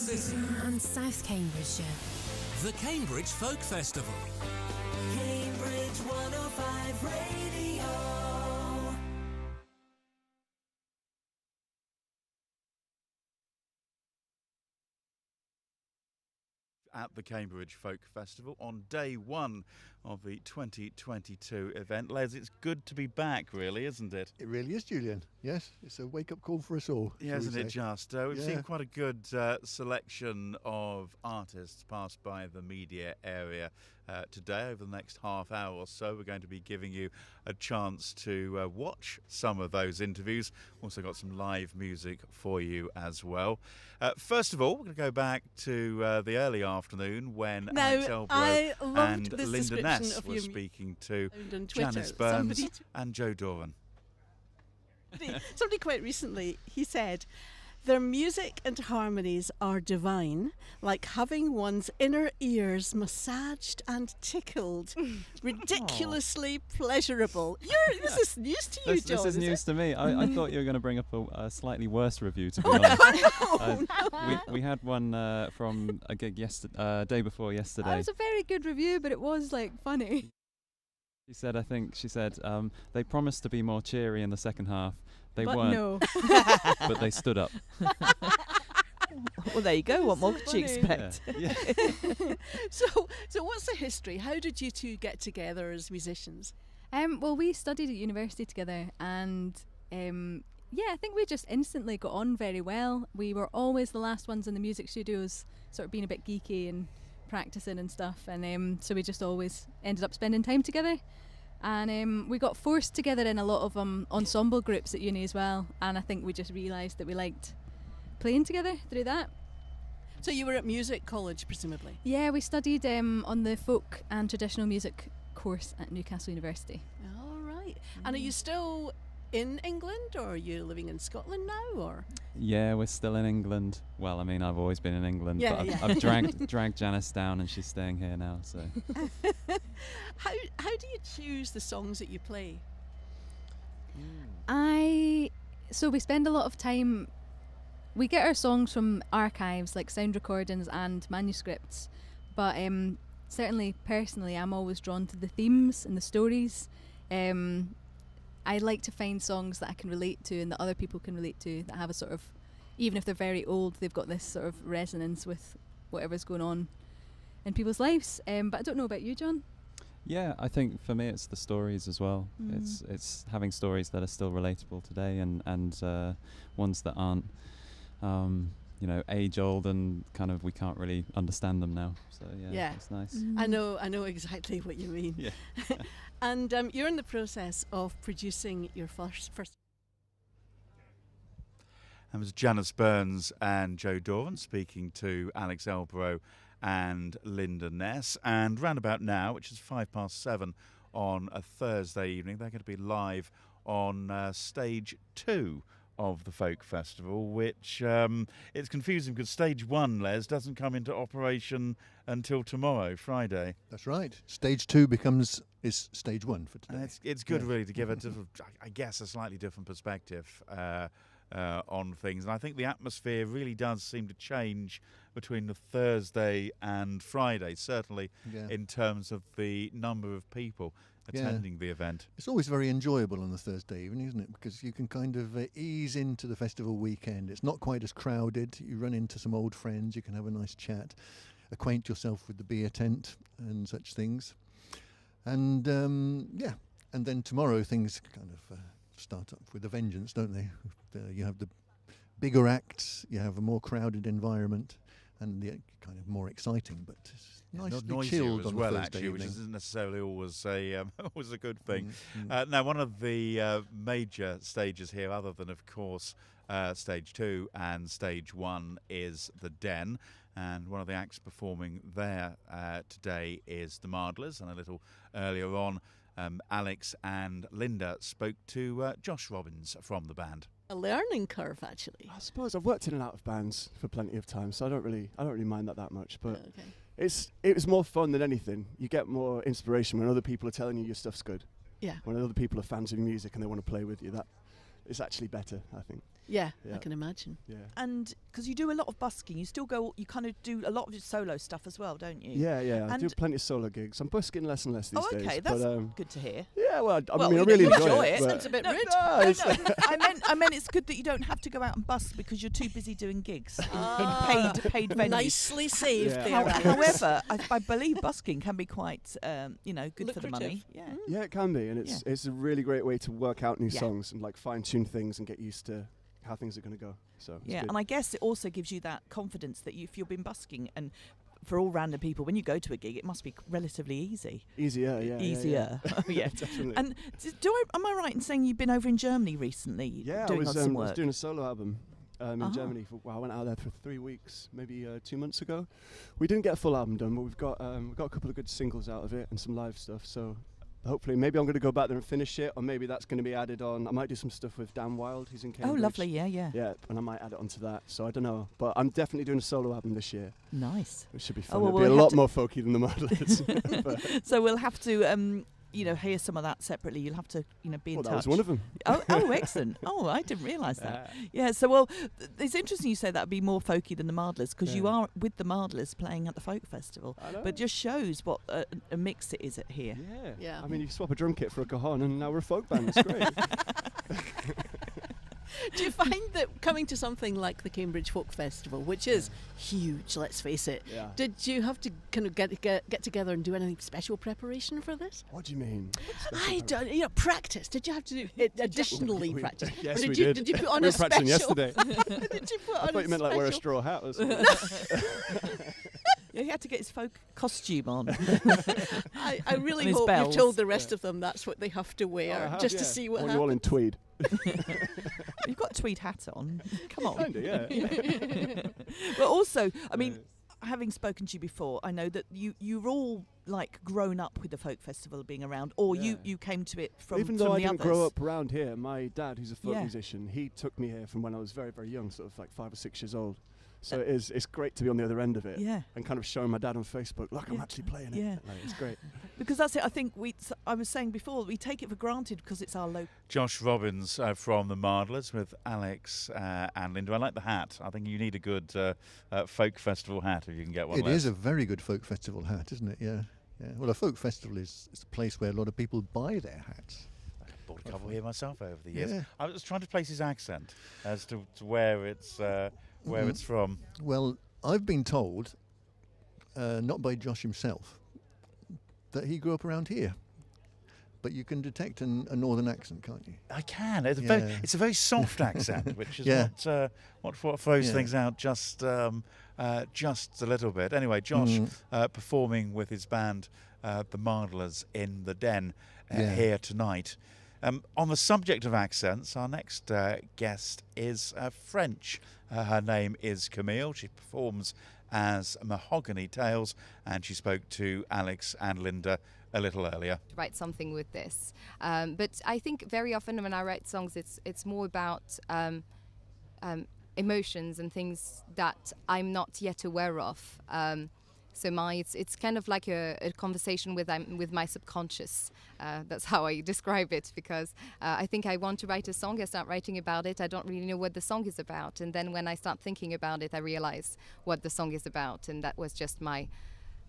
City and South Cambridgeshire. The Cambridge Folk Festival. Cambridge 105 Radio. At the Cambridge Folk Festival on day one of the 2022 event. Les, it's good to be back, really, isn't it? It really is, Julian. Yes, it's a wake-up call for us all. Yeah, isn't it just? We've Yeah. seen quite a good selection of artists pass by the media area today. Over the next half hour or so, we're going to be giving you a chance to watch some of those interviews. Also got some live music for you as well. First of all, we're going to go back to the early afternoon when Alex Elbro and Linda Ness were speaking to Janice Burns and Joe Doran. Somebody quite recently, he said, their music and harmonies are divine, like having one's inner ears massaged and tickled. Ridiculously pleasurable. This is news to you, John. This is news to me. I thought you were going to bring up a slightly worse review, to be honest. No. We had one from a gig day before yesterday. It was a very good review, but it was funny. She said, they promised to be more cheery in the second half. They but weren't. No. But they stood up. Well, there you go. What more could you expect? Yeah. So what's the history? How did you two get together as musicians? Well, we studied at university together, and I think we just instantly got on very well. We were always the last ones in the music studios, sort of being a bit geeky and practicing and stuff, and so we just always ended up spending time together. And we got forced together in a lot of ensemble groups at uni as well, and I think we just realised that we liked playing together through that. So you were at music college, presumably? Yeah, we studied on the folk and traditional music course at Newcastle University. All right. And are you still in England, or are you living in Scotland now, or? Yeah, we're still in England. Well, I mean, I've always been in England, but I've dragged Janice down, and she's staying here now. So, how do you choose the songs that you play? So we spend a lot of time. We get our songs from archives, like sound recordings and manuscripts, but certainly personally, I'm always drawn to the themes and the stories. I like to find songs that I can relate to and that other people can relate to, that have a sort of, even if they're very old, they've got this sort of resonance with whatever's going on in people's lives. But I don't know about you, John. yeah, I think for me it's the stories as well. It's having stories that are still relatable today, and ones that aren't age old and kind of we can't really understand them now. So yeah. It's nice. I know exactly what you mean. Yeah. And you're in the process of producing your first. That was Janice Burns and Joe Doran speaking to Alex Elbro and Linda Ness. And round about now, which is 7:05 on a Thursday evening, they're going to be live on stage 2 of the Folk Festival, which it's confusing because stage 1, Les, doesn't come into operation until tomorrow, Friday. That's right. Stage 2 is stage 1 for today. And it's good really to give it, I guess, a slightly different perspective on things. And I think the atmosphere really does seem to change between the Thursday and Friday, certainly in terms of the number of people attending the event. It's always very enjoyable on the Thursday evening, isn't it? Because you can kind of ease into the festival weekend. It's not quite as crowded. You run into some old friends. You can have a nice chat, acquaint yourself with the beer tent and such things. And and then tomorrow things kind of start up with a vengeance, don't they? You have the bigger acts, you have a more crowded environment, and the kind of more exciting, but nicely chilled as on well, the Thursday actually, evening. which isn't necessarily always a good thing. Now, one of the major stages here, other than of course stage 2 and stage 1, is the Den, and one of the acts performing there today is the Mardlers. And a little earlier on, Alex and Linda spoke to Josh Robbins from the band. A learning curve, actually. I suppose I've worked in and out of bands for plenty of time, so I don't really mind that much. But it was more fun than anything. You get more inspiration when other people are telling you your stuff's good. Yeah. When other people are fans of your music and they want to play with you, that is actually better, I think. Yeah, Yeah. I can imagine. Yeah. And because you do a lot of busking, you kind of do a lot of solo stuff as well, don't you? Yeah, I And do plenty of solo gigs. I'm busking less and less these Oh, days. okay, that's but, good to hear. yeah, well, I Well, mean, I you really enjoy enjoy it. it. but- Sounds a bit rude. No, No, it's- I meant it's good that you don't have to go out and busk because you're too busy doing gigs in paid venues. Nicely saved Yeah. there. Alex. However, I believe busking can be quite, good for the Lucrative. money. Yeah. Yeah, it can be, and it's a really great way to work out new Yeah. songs and like fine tune things and get used to how things are going to go. So it's Yeah, good. and I guess it also gives you that confidence that if you've been busking, and for all random people, when you go to a gig, it must be relatively easy. easier, yeah, Easier. yeah. Oh, yeah. Definitely. And am I right in saying you've been over in Germany recently? yeah, I doing was, on some I was work. doing a solo album in Ah. Germany. I went out there for 3 weeks, maybe 2 months ago. We didn't get a full album done, but we've got a couple of good singles out of it and some live stuff. So hopefully, maybe I'm going to go back there and finish it, or maybe that's going to be added on. I might do some stuff with Dan Wilde, who's in Oh, Cambridge. lovely. Yeah. Yeah, and I might add it onto that. So I don't know, but I'm definitely doing a solo album this year, Nice. which should be Oh, fun. well, It'll be we'll a have lot to- more folky than the Modlets. But- So we'll have to, hear some of that separately. You'll have to, be in well, touch. that was one of them. Oh, excellent. Oh, I didn't realise that. Yeah, so, it's interesting you say that would be more folky than the Mardlers, because you Yeah. are with the Mardlers playing at the folk festival. I know. But just shows what a mix it is at here. Yeah. Yeah. I mean, you swap a drum kit for a cajon, and now we're a folk band. It's great. Do you find that coming to something like the Cambridge Folk Festival, which is huge, let's face it, Yeah. did you have to kind of get together and do any special preparation for this? What do you mean? I don't, practice. Did you have to do it additionally We- practice? yes, Or we you, did. Did you put on We a were practicing special? yesterday. Did you put I on thought a you meant like wear a special- straw hat or something. Yeah, he had to get his folk costume on. I really And his hope bells. you've told the rest of them that's what they have to Oh, wear, I have, just yeah. to see what Well, you're all in happens. tweed. You've got a tweed hat on. Come on. Kinda, yeah. But also, I mean, having spoken to you before, I know that you're all like grown up with the folk festival being around, or Yeah. you came to it from Even from though I the didn't others. grow up around here, my dad, who's a folk Yeah. musician, he took me here from when I was very, very young, sort of like 5 or 6 years old. So it's great to be on the other end of it. Yeah. And kind of showing my dad on Facebook, look, I'm Yeah. actually playing it. Yeah. Like, it's great. Because that's it. I think I was saying before, we take it for granted because it's our local. Josh Robbins from the Mardlers with Alex and Linda. I like the hat. I think you need a good folk festival hat if you can get one. It Les. is a very good folk festival hat, isn't it? Yeah. Yeah. Well, a folk festival is a place where a lot of people buy their hats. I bought a couple here myself over the years. Yeah. I was trying to place his accent as to where it's it's from. Well, I've been told, not by Josh himself, that he grew up around here. But you can detect a northern accent, can't you? I can. It's, Yeah. it's a very soft accent, which is Yeah. what throws Yeah. things out just a little bit. Anyway, Josh performing with his band, the Mardlers, in the Den here tonight. On the subject of accents, our next guest is French. Her name is Camille. She performs as Mahogany Tales, and she spoke to Alex and Linda a little earlier. Write something with this, but I think very often when I write songs, it's more about emotions and things that I'm not yet aware of. So it's kind of like a conversation with my subconscious. That's how I describe it, because I think I want to write a song. I start writing about it. I don't really know what the song is about, and then when I start thinking about it, I realize what the song is about, and that was just my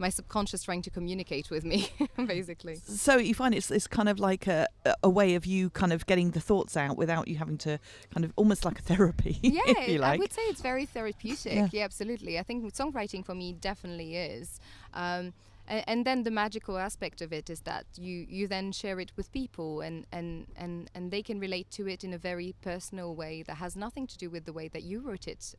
subconscious trying to communicate with me, basically. So you find it's kind of like a way of you kind of getting the thoughts out without you having to kind of almost like a therapy. Yeah, if you like. I would say it's very therapeutic. Yeah, absolutely. I think songwriting for me definitely is. And then the magical aspect of it is that you then share it with people and they can relate to it in a very personal way that has nothing to do with the way that you wrote it.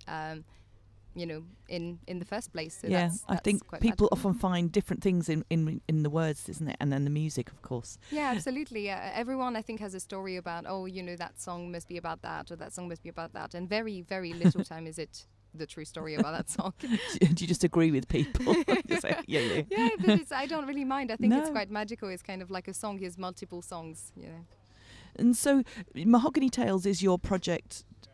In the first place. So yeah, that's I think quite people magical. often find different things in the words, isn't it? And then the music, of course. Yeah, absolutely. Everyone, I think, has a story about, that song must be about that, or that song must be about that. And very, very little time is it the true story about that song. Do you just agree with people? You say, yeah. Yeah, but I don't really mind. I think it's No. quite magical. It's kind of like a song is multiple songs, And so Mahogany Tales is your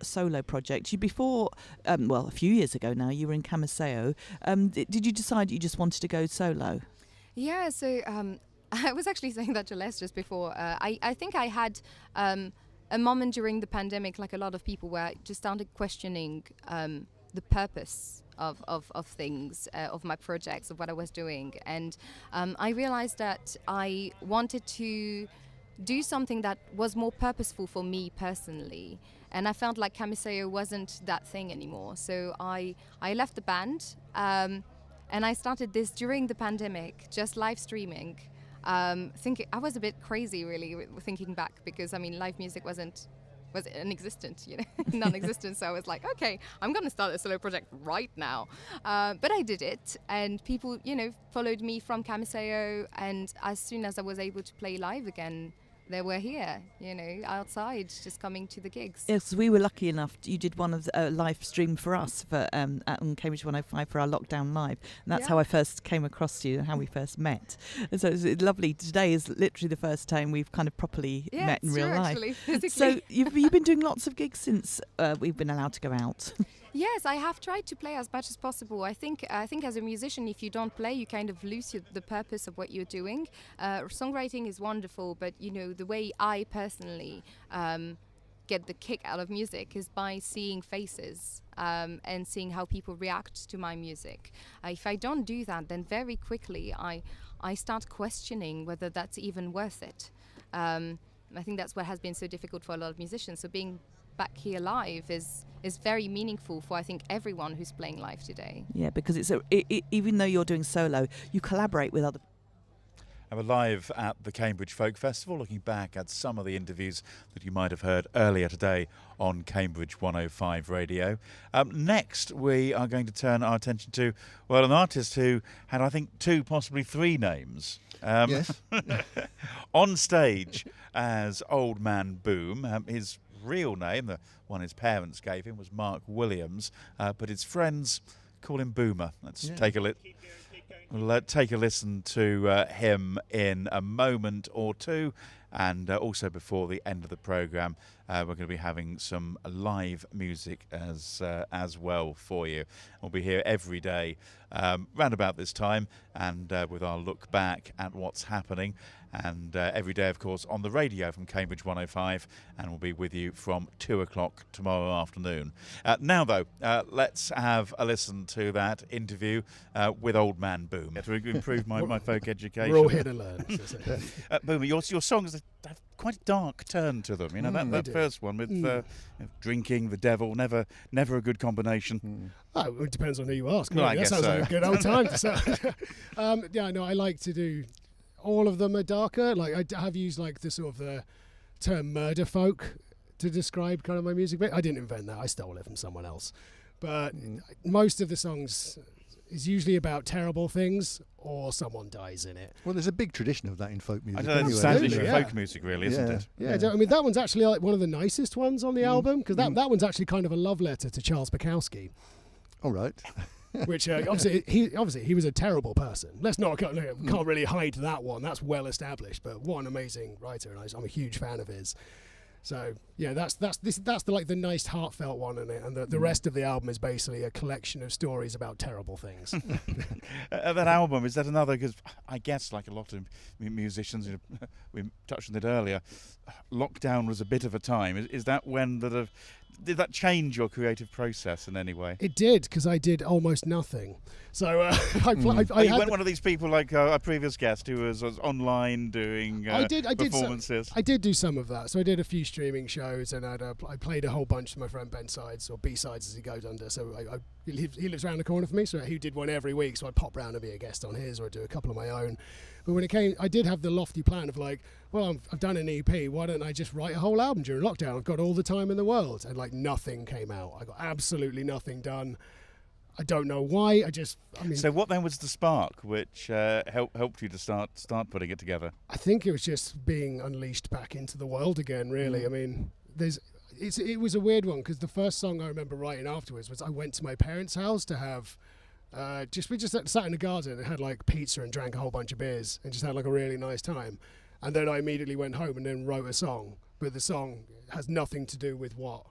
solo project. You before, a few years ago now, you were in Camiseo. Did you decide you just wanted to go solo? Yeah, so I was actually saying that to Les just before. I think I had a moment during the pandemic, like a lot of people, where I just started questioning the purpose of things, of my projects, of what I was doing. And I realized that I wanted to do something that was more purposeful for me personally. And I felt like Camiseo wasn't that thing anymore. So I left the band and I started this during the pandemic, just live streaming. Thinking I was a bit crazy, really, thinking back, because I mean, live music was non-existent, non-existent. So I was like, okay, I'm going to start a solo project right now. But I did it, and people, followed me from Camiseo. And as soon as I was able to play live again, they were here, outside, just coming to the gigs. Yes, we were lucky enough. You did one of the live stream for us for on Cambridge 105 for our lockdown live, and that's how I first came across you and how we first met. And so it's lovely. Today is literally the first time we've kind of properly met in real life. Actually, physically. So you've been doing lots of gigs since we've been allowed to go out. Yes, I have tried to play as much as possible. I think as a musician, if you don't play, you kind of lose the purpose of what you're doing. Songwriting is wonderful, but the way I personally get the kick out of music is by seeing faces and seeing how people react to my music. If I don't do that, then very quickly I start questioning whether that's even worth it. I think that's what has been so difficult for a lot of musicians. So being back here live is very meaningful for, I think, everyone who's playing live today. Yeah, because even though you're doing solo, you collaborate with other. And we're live at the Cambridge Folk Festival, looking back at some of the interviews that you might have heard earlier today on Cambridge 105 Radio. Next, we are going to turn our attention to, an artist who had, I think, 2, possibly 3 names. Yes. On stage as Old Man Boom. His real name, the one his parents gave him, was Mark Williams, but his friends call him Boomer. Let's take a We'll take a listen to him in a moment or two, and also before the end of the programme, we're going to be having some live music as well for you. We'll be here every day round about this time, and with our look back at what's happening, and every day, of course, on the radio from Cambridge 105, and we'll be with you from 2 o'clock tomorrow afternoon. Now, though, let's have a listen to that interview with Old Man Boom to improve my folk education. We're all here to learn. Boomer, your songs have quite a dark turn to them. That first one with drinking, the devil, never a good combination. Oh, it depends on who you ask. Well, that sounds like a good old time to start. I like to do. All of them are darker. Like I have used like the sort of the term murder folk to describe kind of my music. But I didn't invent that. I stole it from someone else. But most of the songs is usually about terrible things or someone dies in it. Well, there's a big tradition of that in folk music. It's folk music, really, isn't it? Yeah. I mean, that one's actually like one of the nicest ones on the album, because that one's actually kind of a love letter to Charles Bukowski. All right. Which obviously he was a terrible person. Can't really hide that one. That's well established. But what an amazing writer, and I'm a huge fan of his. So yeah, that's the nice heartfelt one in it, and the rest of the album is basically a collection of stories about terrible things. That album, is that another? Because I guess, like a lot of musicians, we touched on it earlier, lockdown was a bit of a time. Is that when did that change your creative process in any way? It did, because I did almost nothing. So I went one of these people like our previous guest who was online doing performances. I did do some of that. So I did a few streaming shows, and I played a whole bunch to my friend Ben Sides, or B-Sides as he goes under. So he lives around the corner from me, so he did one every week. So I'd pop round and be a guest on his, or I'd do a couple of my own. But when it came, I did have the lofty plan of like, well, I've done an EP. Why don't I just write a whole album during lockdown? I've got all the time in the world. And like nothing came out. I got absolutely nothing done. I don't know why. So what then was the spark which helped you to start putting it together? I think it was just being unleashed back into the world again, really. I mean, it was a weird one, because the first song I remember writing afterwards was I went to my parents' house to have we just sat in the garden and had like pizza and drank a whole bunch of beers and just had like a really nice time. And then I immediately went home and then wrote a song, but the song has nothing to do with what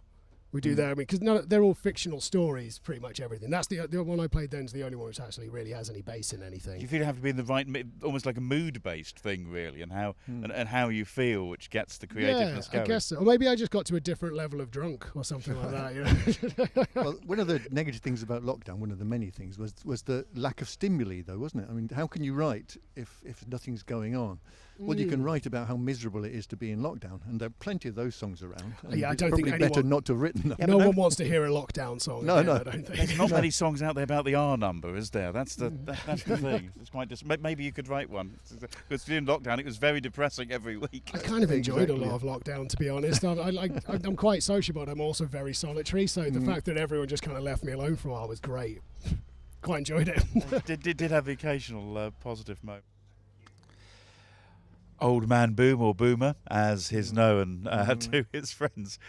We do that because they're all fictional stories, pretty much everything. That's the one I played then is the only one which actually really has any base in anything. You feel you have to be in the right, almost like a mood-based thing, really, and how and how you feel, which gets the creativeness going. I guess so. Or maybe I just got to a different level of drunk or something like that. You know? Well, one of the negative things about lockdown, one of the many things, was the lack of stimuli, though, wasn't it? I mean, how can you write if nothing's going on? Well, you can write about how miserable it is to be in lockdown, and there are plenty of those songs around. Yeah, I it's don't probably think better anyone, not to have written them. Yeah, no one wants to hear a lockdown song. No, again, no. I don't think. There's not many songs out there about the R number, is there? That's the thing. It's quite maybe you could write one. Because during lockdown, it was very depressing every week. I kind of enjoyed a lot of lockdown, to be honest. I'm quite sociable, but I'm also very solitary. So the fact that everyone just kind of left me alone for a while was great. Quite enjoyed it. did have the occasional positive moment. Old Man Boom, or Boomer, as he's known to his friends,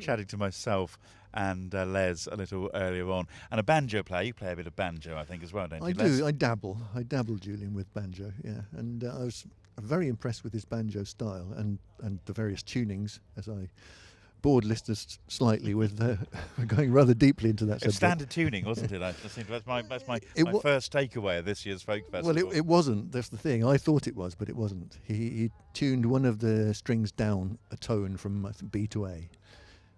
chatting to myself and Les a little earlier on. And a banjo player. You play a bit of banjo, I think, as well, don't you, I Les? do. I dabble, Julian, with banjo, yeah. And I was very impressed with his banjo style and the various tunings, as I bored listeners slightly with going rather deeply into that subject. Standard tuning, wasn't it? That's my first takeaway of this year's folk festival. Well, it wasn't. That's the thing. I thought it was, but it wasn't. He tuned one of the strings down a tone from, I think, B to A,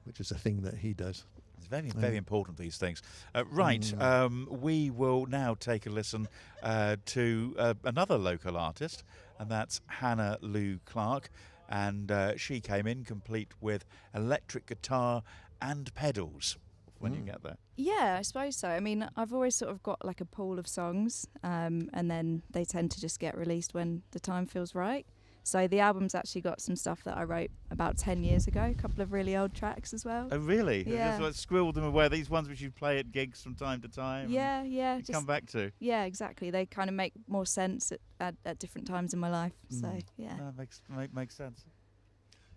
which is a thing that he does. It's very, very important, these things. We will now take a listen to another local artist, and that's Hannah Lou Clark. And she came in complete with electric guitar and pedals when you get there. Yeah, I suppose so. I mean, I've always sort of got like a pool of songs, and then they tend to just get released when the time feels right. So the album's actually got some stuff that I wrote about 10 years ago, a couple of really old tracks as well. Oh, really? Yeah. Just squirreled them away. These ones which you play at gigs from time to time? Yeah. Just come back to? Yeah, exactly. They kind of make more sense at different times in my life. So, yeah. That makes sense.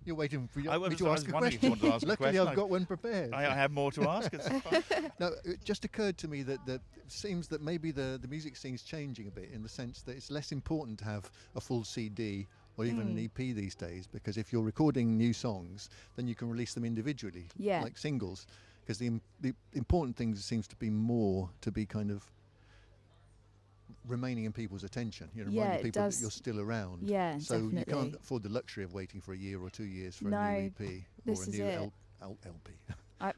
You're waiting for me to I ask was a wondering if question. you wanted to ask a Luckily, question. I've got one prepared. I have more to ask. No, it just occurred to me that it seems that maybe the music scene's changing a bit in the sense that it's less important to have a full CD or even an EP these days, because if you're recording new songs, then you can release them individually, like singles. Because the important thing seems to be more to be kind of remaining in people's attention, reminding people that you're still around. Yeah, so definitely. You can't afford the luxury of waiting for a year or 2 years for a new EP or a new LP.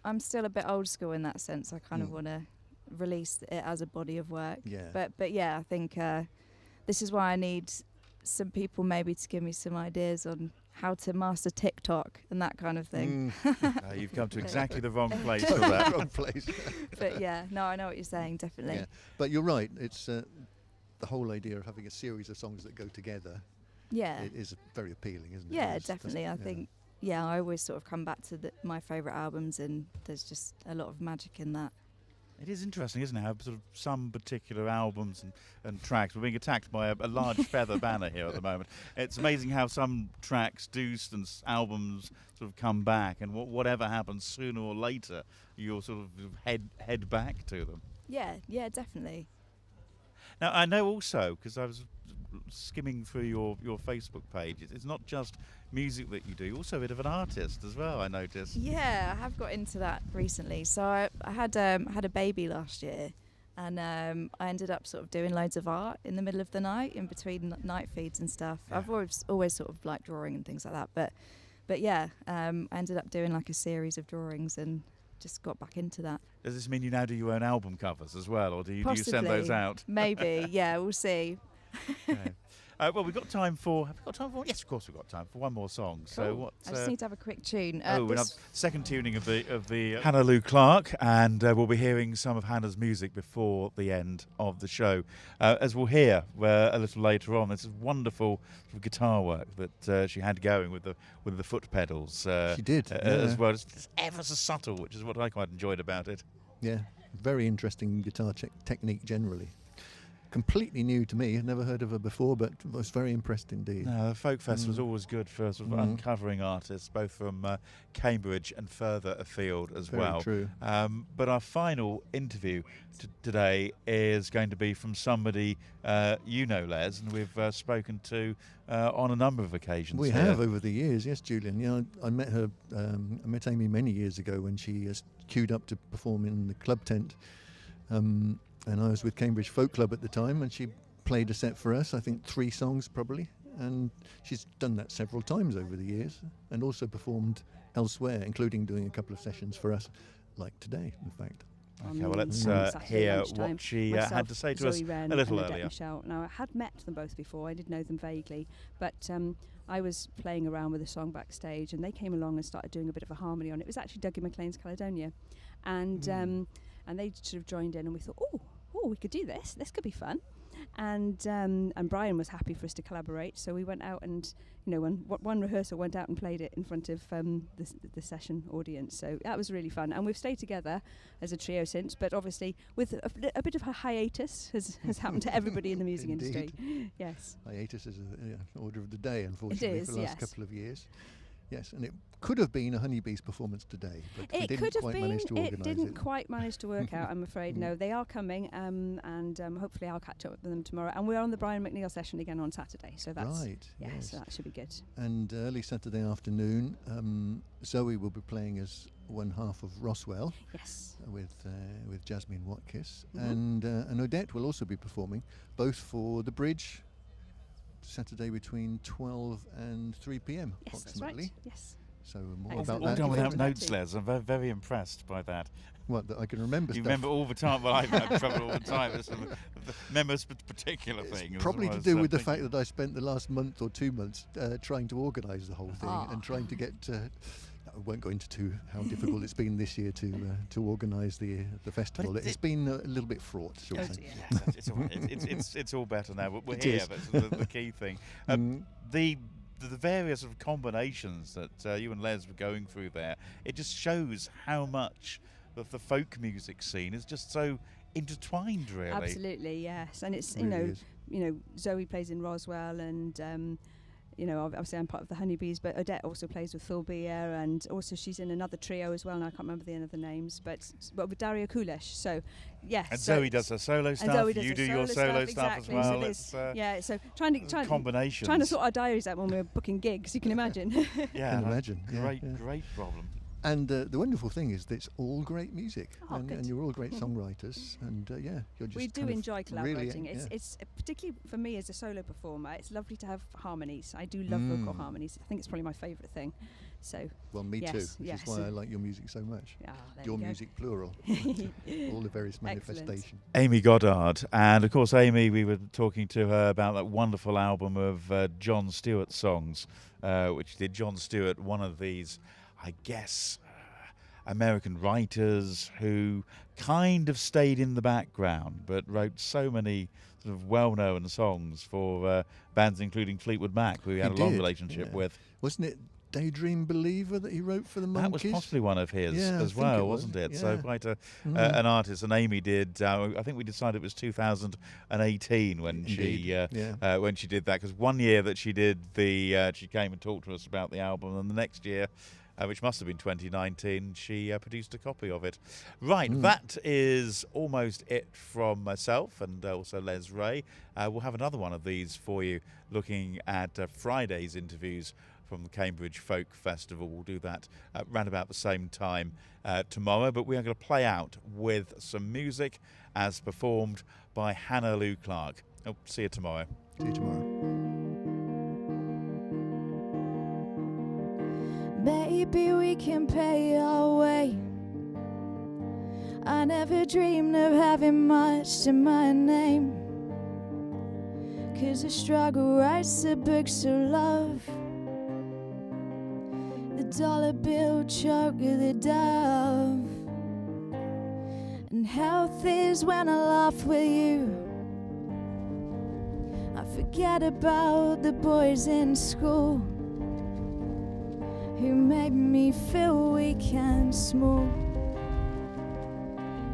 I'm still a bit old school in that sense. I kind of want to release it as a body of work. Yeah. But yeah, I think this is why I need some people maybe to give me some ideas on how to master TikTok and that kind of thing. You've come to exactly the wrong place for that. Wrong place. But yeah, no, I know what you're saying, definitely. Yeah. But you're right. It's the whole idea of having a series of songs that go together. Yeah. It is very appealing, isn't it? Yeah, definitely. I think, I always sort of come back to my favourite albums, and there's just a lot of magic in that. It is interesting, isn't it, how sort of some particular albums and tracks, we're being attacked by a large feather banner here at the moment. It's amazing how some tracks and albums sort of come back, and whatever happens, sooner or later, you'll sort of head back to them. Yeah, definitely. Now, I know also, because I was skimming through your Facebook page, it's not just music that you do, you're also a bit of an artist as well, I noticed. Yeah, I have got into that recently. So I had a baby last year, and I ended up sort of doing loads of art in the middle of the night, in between night feeds and stuff. Yeah. I've always sort of liked drawing and things like that, but yeah, I ended up doing like a series of drawings and just got back into that. Does this mean you now do your own album covers as well, or do you send those out? Maybe, yeah, we'll see. Okay. Well, we've got time for. Have we got time for? Yes, of course we've got time for one more song. Cool. So what? I just need to have a quick tune. We have second tuning of the Hannah Lou Clark, and we'll be hearing some of Hannah's music before the end of the show, as we'll hear a little later on. This is wonderful sort of guitar work that she had going with the foot pedals. She did as well. It's ever so subtle, which is what I quite enjoyed about it. Yeah, very interesting guitar technique generally. completely new to me. I'd never heard of her before, but was very impressed indeed. No, the Folk Fest was always good for sort of uncovering artists, both from Cambridge and further afield as Very well. true. But our final interview today is going to be from somebody you know, Les, and we've spoken to on a number of occasions. We here. have over the years, yes, Julian. Yeah, I met her. I met Amy many years ago when she queued up to perform in the club tent. And I was with Cambridge Folk Club at the time, and she played a set for us, I think 3 songs probably, and she's done that several times over the years, and also performed elsewhere, including doing a couple of sessions for us, like today, in fact. Okay, well, let's hear what she had to say to us a little earlier. Michelle. Now, I had met them both before. I did know them vaguely, but I was playing around with a song backstage, and they came along and started doing a bit of a harmony on it. It was actually Dougie MacLean's Caledonia, and they sort of joined in, and we thought, oh, we could do this. This could be fun. And Brian was happy for us to collaborate, so we went out and, one rehearsal went out and played it in front of the session audience. So that was really fun, and we've stayed together as a trio since. But obviously, with a bit of a hiatus has happened to everybody in the music industry. Yes, hiatus is an order of the day, unfortunately, for the last couple of years. Yes, and it could have been a Honeybees performance today, but we didn't quite manage to organise it. It didn't quite manage to work out, I'm afraid. No, they are coming, and hopefully I'll catch up with them tomorrow. And we're on the Brian McNeil session again on Saturday, so that's yes. So that should be good. And early Saturday afternoon, Zoe will be playing as one half of Roswell. Yes. With Jasmine Watkis, and Odette will also be performing, both for the Bridge. Saturday between 12 and 3 p.m. Yes, approximately. That's right. Yes. So more All about that. done without notes, Les. I'm very impressed by that. What, that I can remember You stuff? remember all the time. Well, I've had trouble all the time. Remember a particular thing. Probably to do with the fact that I spent the last month or 2 months trying to organise the whole thing and trying to get. I won't go into how difficult it's been this year to organise the festival. It's been a little bit fraught, shall we say? Yes, it's all right. It's all better now. We're It here. is. That's the key thing. The various sort of combinations that you and Les were going through there, it just shows how much of the folk music scene is just so intertwined, really. Absolutely, yes. And it's Really Zoe plays in Roswell, and obviously I'm part of the Honeybees, but Odette also plays with Phil Beer, and also she's in another trio as well, and I can't remember the end of the names, but with Daria Kulesh. So, yes. And Zoe does her solo stuff. You do your solo stuff as well. So trying to sort our diaries out when we're booking gigs. You can imagine. Yeah, can imagine. Great problem. And the wonderful thing is that it's all great music, good. and you're all great songwriters, and you're just. We do enjoy collaborating. Really, it's particularly for me as a solo performer. It's lovely to have harmonies. I do love vocal harmonies. I think it's probably my favourite thing. So. Well, me too. Which is why I like your music so much. Your music, plural. All the various manifestations. Amy Goddard, and of course, Amy, we were talking to her about that wonderful album of John Stewart songs, which did John Stewart, one of these, I guess, American writers who kind of stayed in the background but wrote so many sort of well-known songs for bands including Fleetwood Mac, who he had a long relationship with. Wasn't it Daydream Believer that he wrote for the Monkees? That was possibly one of his as well, wasn't it? Yeah. So quite an artist. And Amy did, I think we decided it was 2018 when when she did that, because one year that she did she came and talked to us about the album, and the next year, which must have been 2019, she produced a copy of it. Right, that is almost it from myself and also Les Ray. We'll have another one of these for you, looking at Friday's interviews from the Cambridge Folk Festival. We'll do that around about the same time tomorrow, but we are going to play out with some music as performed by Hannah Lou Clark. See you tomorrow. See you tomorrow. Maybe we can pay our way. I never dreamed of having much to my name, 'cause the struggle writes the books of love. The dollar bill choked the dove, and health is when I laugh with you. I forget about the boys in school who made me feel weak and small.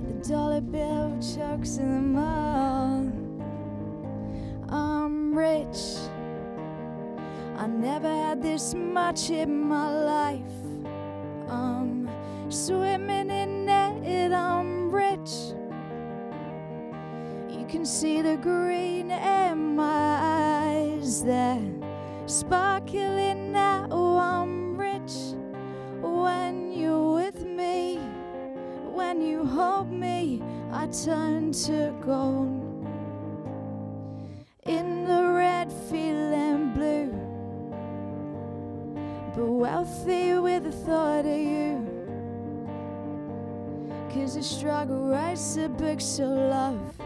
The dollar bill chokes them all, rich. I never had this much in my life. I'm swimming in it, I'm rich. You can see the green in my eyes, they're sparkling now. I'm rich when you're with me. When you hold me, I turn to gold. In the red, feeling blue, but wealthy with the thought of you. 'Cause the struggle writes the books of love.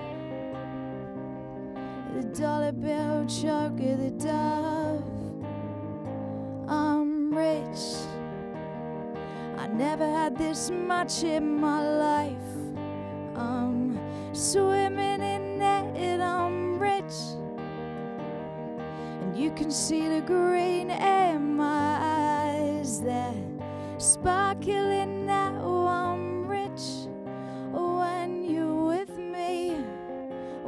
The dollar bill choke of the dove. I'm rich. I never had this much in my life. I'm swimming in it, I'm rich. And you can see the green in my eyes, they're sparkling now. I'm rich when you're with me.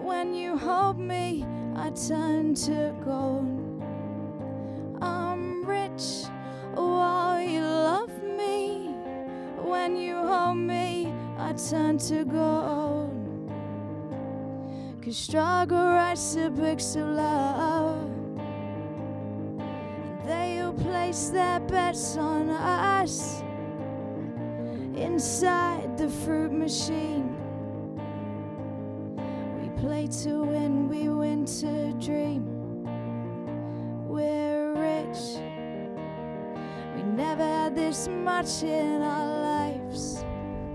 When you hold me, I turn to gold. I'm rich while you love me. When you hold me, I turn to gold. 'Cause struggle writes the books of love. And they'll place their bets on us inside the fruit machine. We play to win, we win to dream. We're rich. We never had this much in our lives.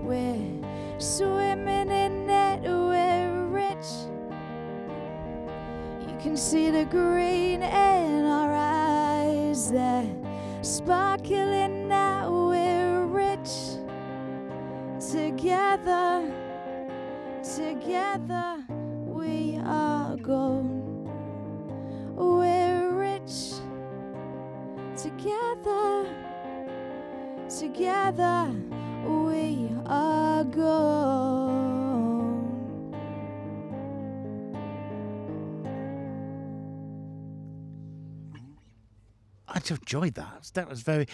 We're swimming in it, we're rich. You can see the green in our eyes, they're sparkling now. We're rich. Together, together we are gold. We're rich. Together, together we are gold. I enjoyed that. That was very.